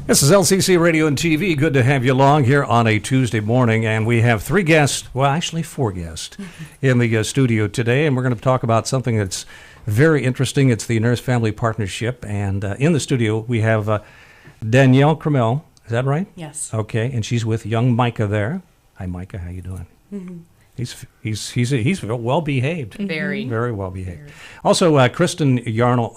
This is LCC Radio and TV. Good to have you along here on a Tuesday morning. And we have three guests, well, actually four guests in the studio today. And we're going to talk about something that's very interesting. It's the Nurse-Family Partnership. And in the studio, we have Danielle Krimmel. Is that right? Yes. Okay. And she's with young Micah there. Hi, Micah. How you doing? Mm-hmm. He's well behaved. Very. Very well behaved. Very. Also, Kristin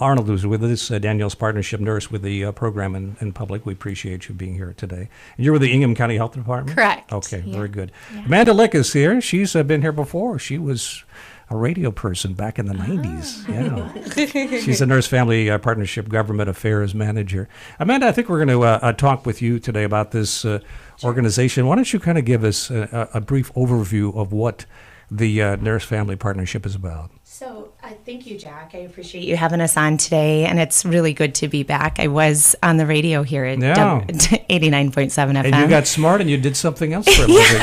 Arnold, who's with us, Danielle's partnership nurse with the program in public. We appreciate you being here today. And you're with the Ingham County Health Department? Correct. Okay, yeah. Very good. Yeah. Amanda Lick is here. She's been here before. She was a radio person back in the 90s. Yeah. She's a Nurse-Family Partnership Government Affairs Manager. Amanda, I think we're going to talk with you today about this organization. Why don't you kind of give us a brief overview of what the Nurse-Family Partnership is about? So thank you, Jack. I appreciate you having us on today, and it's really good to be back. I was on the radio here at 89.7 FM. And you got smart and you did something else for a living.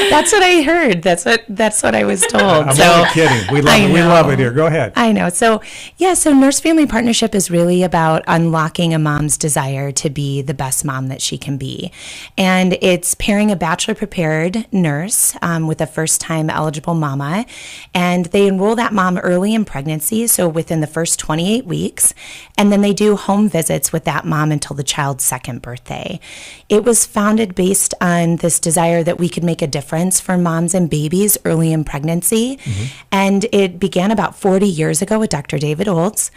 That's what I heard. That's what I was told. I'm only kidding. We love it here. Go ahead. I know. So Nurse-Family Partnership is really about unlocking a mom's desire to be the best mom that she can be. And it's pairing a bachelor-prepared nurse with a first-time eligible mama. And they enroll that mom early in pregnancy, so within the first 28 weeks. And then they do home visits with that mom until the child's second birthday. It was founded based on this desire that we could make a difference for moms and babies early in pregnancy. Mm-hmm. And it began about 40 years ago with Dr. David Olds.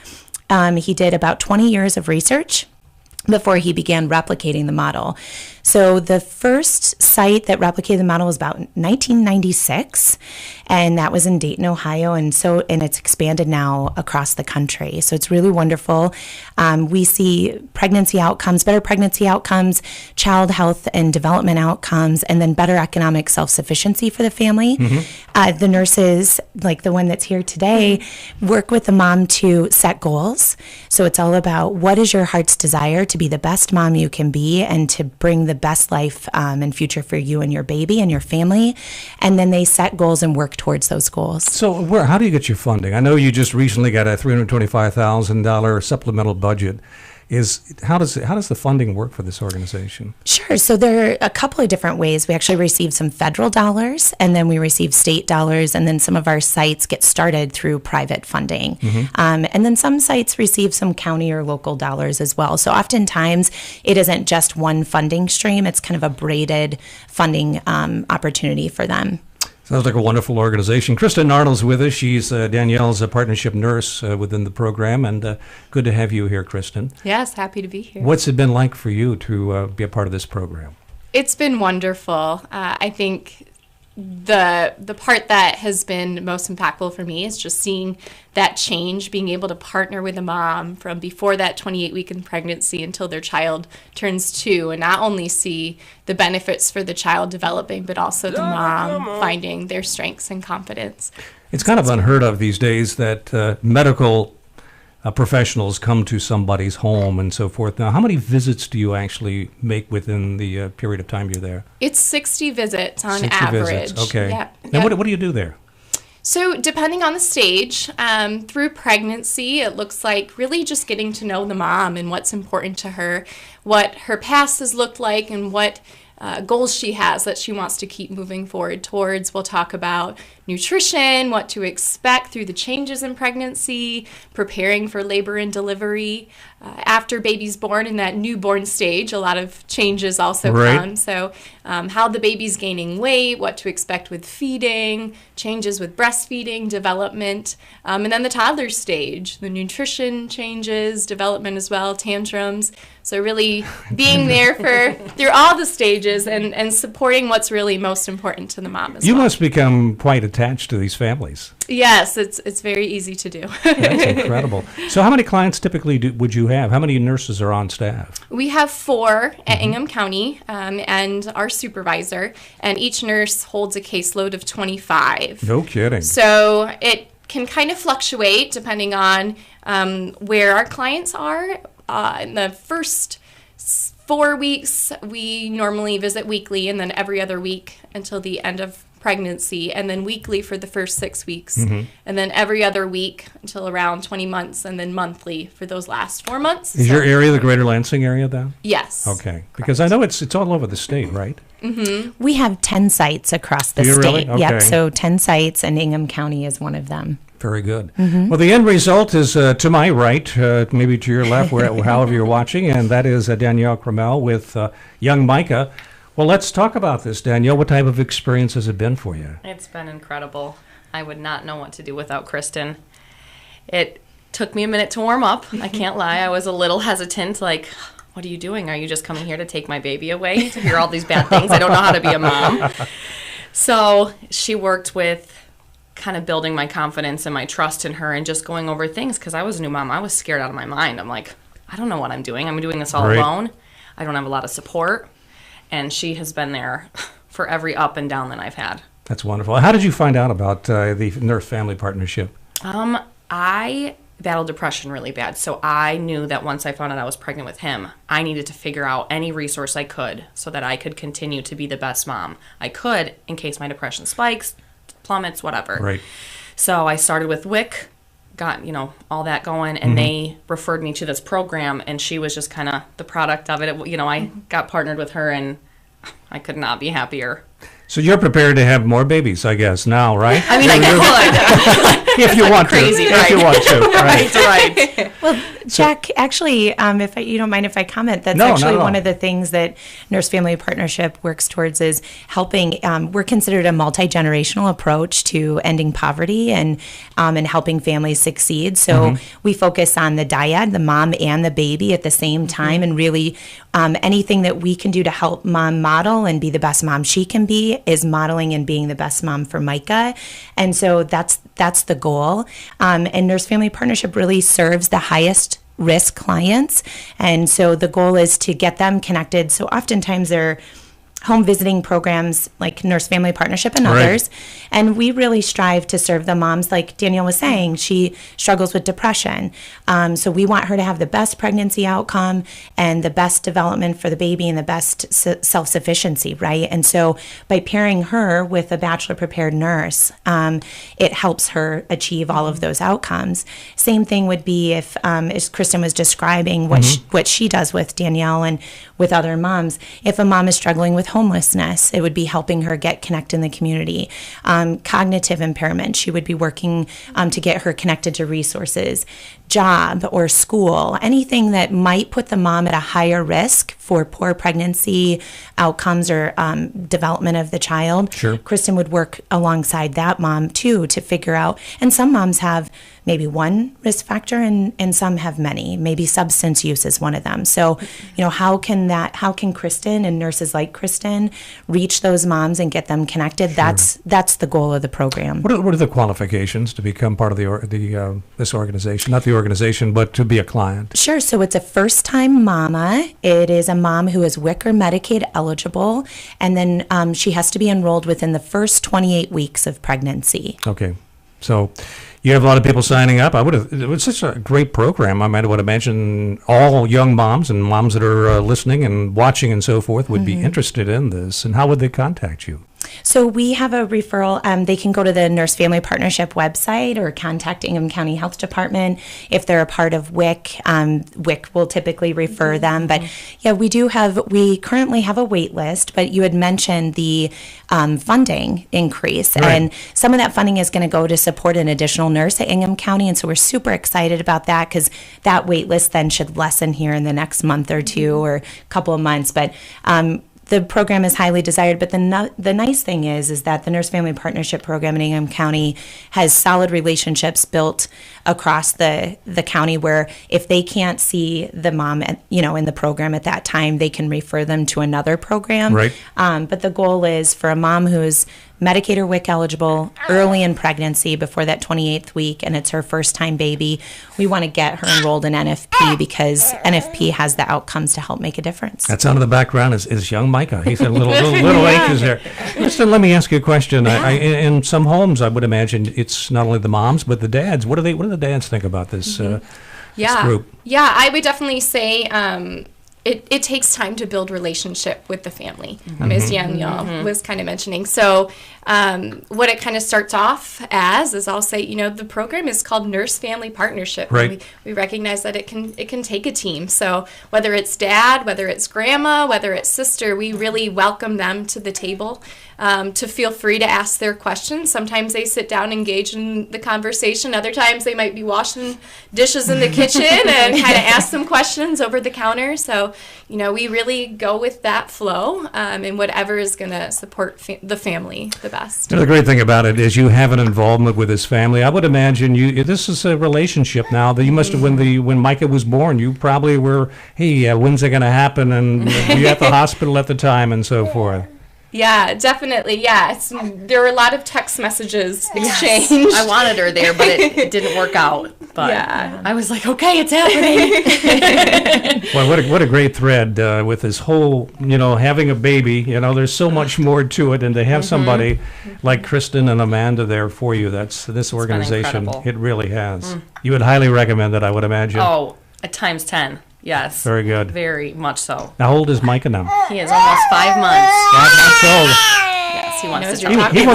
He did about 20 years of research before he began replicating the model. So the first site that replicated the model was about 1996, and that was in Dayton, Ohio, and it's expanded now across the country. So it's really wonderful. We see pregnancy outcomes, better pregnancy outcomes, child health and development outcomes, and then better economic self-sufficiency for the family. Mm-hmm. The nurses, like the one that's here today, work with the mom to set goals. So it's all about what is your heart's desire to be the best mom you can be and to bring the best life and future for you and your baby and your family. And then they set goals and work towards those goals. So how do you get your funding? I know you just recently got a $325,000 supplemental budget. How does the funding work for this organization? Sure. So there are a couple of different ways. We actually receive some federal dollars, and then we receive state dollars, and then some of our sites get started through private funding. Mm-hmm. And then some sites receive some county or local dollars as well. So oftentimes it isn't just one funding stream. It's kind of a braided funding opportunity for them. Sounds like a wonderful organization. Kristin Arnold's with us. She's Danielle's partnership nurse within the program, and good to have you here, Kristin. Yes, happy to be here. What's it been like for you to be a part of this program? It's been wonderful. I think the part that has been most impactful for me is just seeing that change, being able to partner with a mom from before that 28-week in pregnancy until their child turns 2, and not only see the benefits for the child developing, but also the mom finding their strengths and confidence. It's kind of unheard of these days that medical professionals come to somebody's home and so forth. Now, how many visits do you actually make within the period of time you're there? It's 60 visits on average. Visits. Okay. Yep. Now, what do you do there? So depending on the stage, through pregnancy, it looks like really just getting to know the mom and what's important to her, what her past has looked like, and what goals she has that she wants to keep moving forward towards. We'll talk about nutrition, what to expect through the changes in pregnancy, preparing for labor and delivery. After baby's born, in that newborn stage, a lot of changes also come. So how the baby's gaining weight, what to expect with feeding, changes with breastfeeding, development, and then the toddler stage, the nutrition changes, development as well, tantrums. So really being there through all the stages and supporting what's really most important to the mom as well. You must become quite attached to these families. Yes, it's very easy to do. That's incredible. So how many clients typically would you have? How many nurses are on staff? We have 4 at Ingham County and our supervisor, and each nurse holds a caseload of 25. No kidding. So it can kind of fluctuate depending on where our clients are. In the first 4 weeks, we normally visit weekly, and then every other week until the end of pregnancy, and then weekly for the first 6 weeks, and then every other week until around 20 months, and then monthly for those last 4 months. Is your area the Greater Lansing area then? Yes. Okay. Because I know it's all over the state, right? We have 10 sites across the Do you state. really? Okay. Yep, so 10 sites, and Ingham County is one of them. Very good. Well, the end result is to my right, maybe to your left, however you're watching, and that is Danielle Krimmel with young Micah. Well, let's talk about this, Danielle. What type of experience has it been for you? It's been incredible. I would not know what to do without Kristin. It took me a minute to warm up. I can't lie. I was a little hesitant, like, what are you doing? Are you just coming here to take my baby away, to hear all these bad things? I don't know how to be a mom. So she worked with kind of building my confidence and my trust in her and just going over things, because I was a new mom. I was scared out of my mind. I'm like, I don't know what I'm doing. I'm doing this all alone. I don't have a lot of support. And she has been there for every up and down that I've had. That's wonderful. How did you find out about the Nurse Family Partnership? I battled depression really bad. So I knew that once I found out I was pregnant with him, I needed to figure out any resource I could so that I could continue to be the best mom I could in case my depression spikes, plummets, whatever. Right. So I started with WIC, got, all that going, and they referred me to this program, and she was just kind of the product of it. I got partnered with her, and I could not be happier. So you're prepared to have more babies, I guess, now, right? I mean, I could. If you want crazy, to. right? If you want to, right? Right. Well, Jack, actually, if you don't mind if I comment, that's No, actually not at all. one of the things that Nurse Family Partnership works towards is helping. We're considered a multi-generational approach to ending poverty and helping families succeed. So we focus on the dyad, the mom and the baby at the same time, and really anything that we can do to help mom model and be the best mom she can be is modeling and being the best mom for Micah. And so that's the goal. And Nurse Family Partnership really serves the highest risk clients. And so the goal is to get them connected. So oftentimes they're home visiting programs like Nurse Family Partnership and others. And we really strive to serve the moms. Like Danielle was saying, she struggles with depression. So we want her to have the best pregnancy outcome and the best development for the baby and the best self-sufficiency, right? And so by pairing her with a bachelor-prepared nurse, it helps her achieve all of those outcomes. Same thing would be if, as Kristin was describing, what she does with Danielle and with other moms. If a mom is struggling with homelessness, it would be helping her get connected in the community. Cognitive impairment, she would be working to get her connected to resources. Job or school, anything that might put the mom at a higher risk for poor pregnancy outcomes or development of the child. Sure. Kristin would work alongside that mom too to figure out, and some moms have maybe one risk factor and some have many. Maybe substance use is one of them. So, how can Kristin and nurses like Kristin reach those moms and get them connected? Sure. That's the goal of the program. What are the qualifications to become part of this organization? Not the organization, but to be a client. Sure. So it's a first-time mama. It is a mom who is WIC or Medicaid eligible, and then she has to be enrolled within the first 28 weeks of pregnancy. Okay. So you have a lot of people signing up. It was such a great program. I would imagine all young moms and moms that are listening and watching and so forth would be interested in this. And how would they contact you? So we have a referral. They can go to the Nurse Family Partnership website or contact Ingham County Health Department. If they're a part of WIC, WIC will typically refer them. But yeah, we currently have a wait list, but you had mentioned the funding increase. Right. And some of that funding is going to go to support an additional nurse at Ingham County. And so we're super excited about that because that wait list then should lessen here in the next month or two or couple of months. But the program is highly desired, but the nice thing is that the Nurse Family Partnership Program in Ingham County has solid relationships built across the county where if they can't see the mom in the program at that time, they can refer them to another program. Right. But the goal is for a mom who's Medicaid or WIC eligible early in pregnancy before that 28th week, and it's her first time baby, we want to get her enrolled in NFP because NFP has the outcomes to help make a difference. That sound in the background is young Micah. He's a little anxious there. Listen, let me ask you a question. In some homes, I would imagine it's not only the moms but the dads. What do the dads think about this, this group? Yeah, I would definitely say it takes time to build relationship with the family, as Danielle was kind of mentioning. So what it kind of starts off as is I'll say, the program is called Nurse Family Partnership. Right. We recognize that it can take a team. So whether it's dad, whether it's grandma, whether it's sister, we really welcome them to the table to feel free to ask their questions. Sometimes they sit down, engage in the conversation. Other times they might be washing dishes in the kitchen and kind of ask some questions over the counter. So, we really go with that flow and whatever is going to support the family the best. The great thing about it is you have an involvement with his family. I would imagine this is a relationship now that you must have, when Micah was born, you probably were, hey, when's it going to happen? And were you at the hospital at the time and so forth? Yeah, definitely. Yeah, there were a lot of text messages exchanged. I wanted her there, but it didn't work out. But yeah. I was like, okay, it's happening. Well, what a great thread with this whole, having a baby. There's so much more to it, and to have somebody like Kristin and Amanda there for you, this organization. It really has. You would highly recommend it, I would imagine. Oh, at times 10. Yes. Very good. Very much so. How old is Micah now? He is almost 5 months. 5 months old. Yes, he wants to talk. He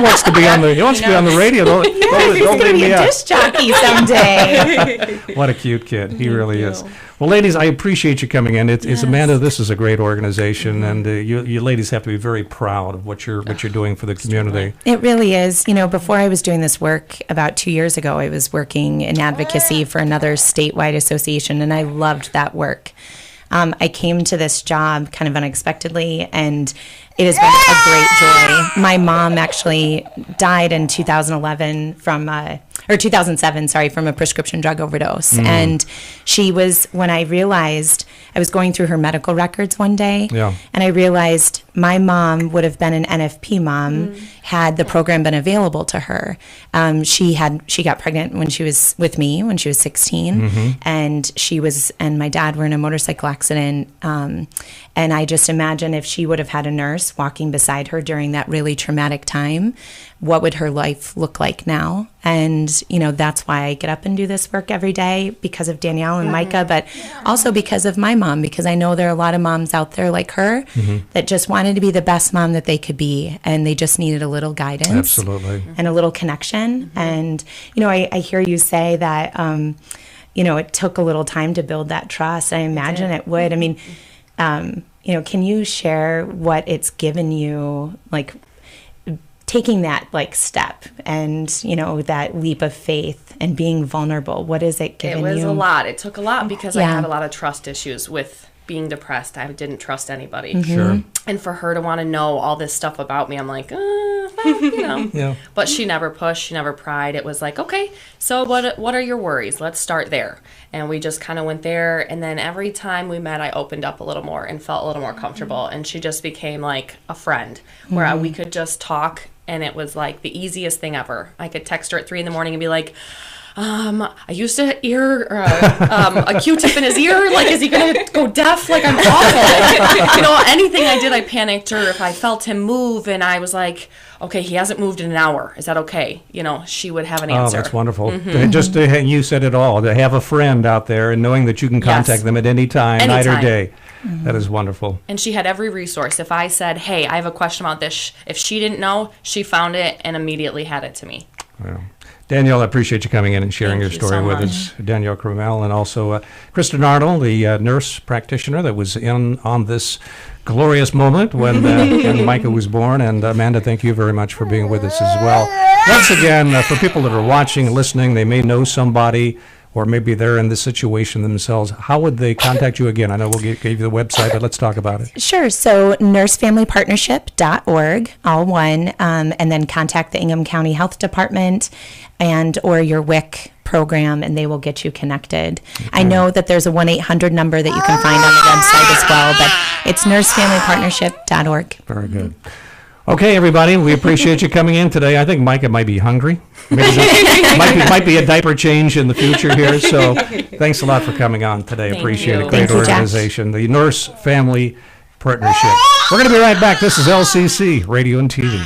wants to be on the radio. Don't He's going to be a disc jockey someday. What a cute kid. He really is. Well, ladies, I appreciate you coming in. It's Amanda, this is a great organization, and you ladies have to be very proud of what you're doing for the community. It really is. Before I was doing this work about 2 years ago, I was working in advocacy for another statewide association, and I loved that work. I came to this job kind of unexpectedly, and it has been a great joy. My mom actually died in 2007, from a prescription drug overdose. And she was, when I realized, I was going through her medical records one day, and I realized my mom would have been an NFP mom had the program been available to her. She got pregnant when she was with me when she was 16, and my dad were in a motorcycle accident. And I just imagine if she would have had a nurse walking beside her during that really traumatic time, what would her life look like now? And, that's why I get up and do this work every day, because of Danielle and Micah, but also because of my mom, because I know there are a lot of moms out there like her that just wanted to be the best mom that they could be, and they just needed a little guidance. Absolutely. And a little connection. And, I hear you say that, it took a little time to build that trust. I imagine it would. I mean, can you share what it's given you, like, taking that step and that leap of faith and being vulnerable? What is it given you? It was a lot. It took a lot because I had a lot of trust issues with being depressed. I didn't trust anybody. Sure. And for her to want to know all this stuff about me, I'm like, Yeah. But she never pushed. She never pried. It was like, okay, so what are your worries? Let's start there. And we just kind of went there. And then every time we met, I opened up a little more and felt a little more comfortable. And she just became like a friend where we could just talk. And it was like the easiest thing ever. I could text her at 3 a.m. and be like, I used to hear a Q-tip in his ear. Like, is he going to go deaf? Like, I'm awful. Anything I did, I panicked. Or if I felt him move and I was like, okay, he hasn't moved in an hour. Is that okay? She would have an answer. Oh, that's wonderful. Just you said it all. To have a friend out there and knowing that you can contact them at any time, night or day. That is wonderful. And she had every resource. If I said, hey, I have a question about this, if she didn't know, she found it and immediately had it to me. Well, Danielle, I appreciate you coming in and sharing your story with us. Danielle Krimmel, and also Kristin Arnold, the nurse practitioner that was in on this glorious moment when Micah was born. And Amanda, thank you very much for being with us as well. Once again, for people that are watching and listening, they may know somebody, or maybe they're in this situation themselves. How would they contact you again? I know we'll give you the website, but let's talk about it. Sure. So nursefamilypartnership.org, all one, and then contact the Ingham County Health Department or your WIC program, and they will get you connected. Okay. I know that there's a 1-800 number that you can find on the website as well, but it's nursefamilypartnership.org. Very good. Okay, everybody, we appreciate you coming in today. I think Micah might be hungry. Maybe might be a diaper change in the future here. So thanks a lot for coming on today. Appreciate it. Great organization, the Nurse Family Partnership. We're going to be right back. This is LCC Radio and TV.